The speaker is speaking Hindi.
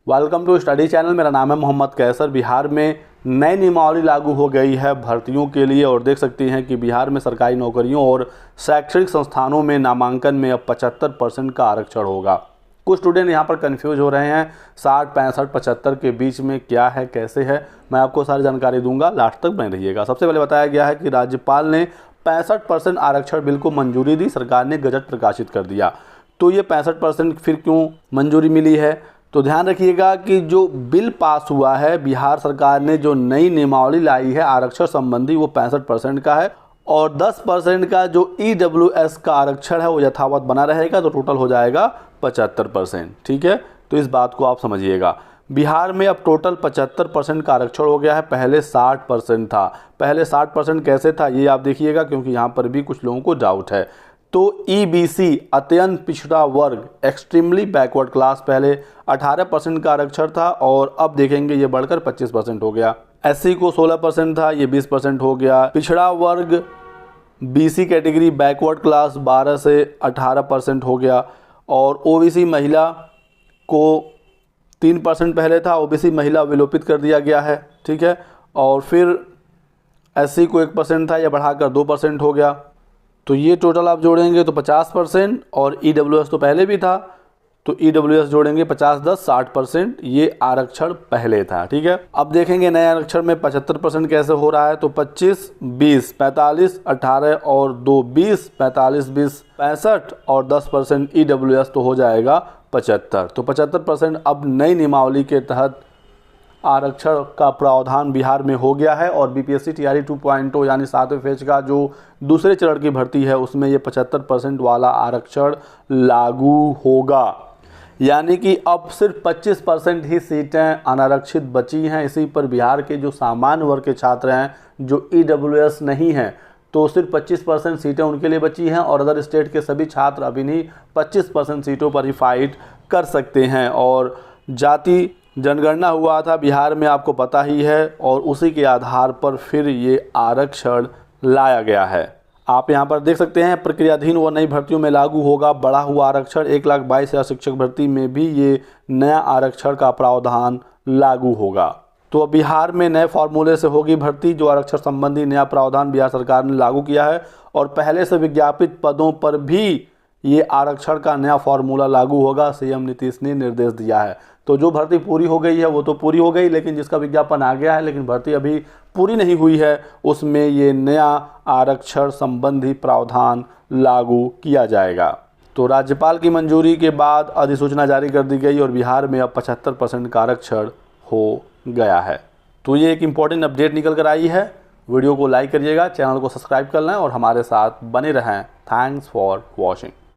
Welcome to study channel. मेरा नाम है मोहम्मद कैसर। बिहार में नई नियमावली लागू हो गई है भर्तियों के लिए और देख सकते हैं कि बिहार में सरकारी नौकरियों और शैक्षणिक संस्थानों में नामांकन में अब 75% का आरक्षण होगा। कुछ स्टूडेंट यहाँ पर कंफ्यूज हो रहे हैं 60, 65, 75 के बीच में क्या है, कैसे है। मैं आपको सारी जानकारी दूंगा, लास्ट तक बने रहिएगा। सबसे पहले बताया गया है कि राज्यपाल ने 65% आरक्षण बिल को मंजूरी दी। सरकार ने गजट प्रकाशित कर दिया। तो ये 65% फिर क्यों मंजूरी मिली है, तो ध्यान रखिएगा कि जो बिल पास हुआ है, बिहार सरकार ने जो नई नियमावली लाई है आरक्षण संबंधी, वो 65% का है और 10% का जो EWS का आरक्षण है वो यथावत बना रहेगा। तो टोटल हो जाएगा 75%। ठीक है, तो इस बात को आप समझिएगा। बिहार में अब टोटल 75% का आरक्षण हो गया है। पहले 60% था। पहले 60% कैसे था ये आप देखिएगा, क्योंकि यहाँ पर भी कुछ लोगों को डाउट है। तो EBC अत्यंत पिछड़ा वर्ग, एक्सट्रीमली बैकवर्ड क्लास, पहले 18% का आरक्षण था और अब देखेंगे ये बढ़कर 25% हो गया। SC को 16% था, ये 20% हो गया। पिछड़ा वर्ग BC कैटेगरी बैकवर्ड क्लास 12 से 18% हो गया और OBC महिला को 3% पहले था, OBC महिला विलोपित कर दिया गया है। ठीक है, और फिर SC को 1% था, यह बढ़ाकर 2% हो गया। तो ये टोटल आप जोड़ेंगे तो 50% और EWS तो पहले भी था, तो EWS जोड़ेंगे 50, 10, 60%। ये आरक्षण पहले था। ठीक है, अब देखेंगे नए आरक्षण में 75% कैसे हो रहा है। तो 25, 20, 45, 18 और 2, 20, 45, 20, 65 और 10% EWS तो हो जाएगा 75। तो 75% अब नई नियमावली के तहत आरक्षण का प्रावधान बिहार में हो गया है और BPSC TRE 2.0 यानी 7वें फेज का जो दूसरे चरण की भर्ती है उसमें ये 75% वाला आरक्षण लागू होगा। यानी कि अब सिर्फ 25% ही सीटें अनारक्षित बची हैं। इसी पर बिहार के जो सामान्य वर्ग के छात्र हैं, जो EWS नहीं हैं, तो सिर्फ 25% सीटें उनके लिए बची हैं और अदर स्टेट के सभी छात्र अभी नहीं 25% सीटों पर ही फाइट कर सकते हैं। और जाति जनगणना हुआ था बिहार में, आपको पता ही है, और उसी के आधार पर फिर ये आरक्षण लाया गया है। आप यहाँ पर देख सकते हैं प्रक्रियाधीन व नई भर्तियों में लागू होगा बढ़ा हुआ आरक्षण। 1,22,000 शिक्षक भर्ती में भी ये नया आरक्षण का प्रावधान लागू होगा। तो अब बिहार में नए फॉर्मूले से होगी भर्ती। जो आरक्षण संबंधी नया प्रावधान बिहार सरकार ने लागू किया है और पहले से विज्ञापित पदों पर भी ये आरक्षण का नया फॉर्मूला लागू होगा। CM नीतीश ने निर्देश दिया है। तो जो भर्ती पूरी हो गई है वो तो पूरी हो गई, लेकिन जिसका विज्ञापन आ गया है लेकिन भर्ती अभी पूरी नहीं हुई है, उसमें ये नया आरक्षण संबंधी प्रावधान लागू किया जाएगा। तो राज्यपाल की मंजूरी के बाद अधिसूचना जारी कर दी गई और बिहार में अब 75% का आरक्षण हो गया है। तो ये एक इम्पॉर्टेंट अपडेट निकल कर आई है। वीडियो को लाइक करिएगा, चैनल को सब्सक्राइब कर लें और हमारे साथ बने रहें। Thanks for watching.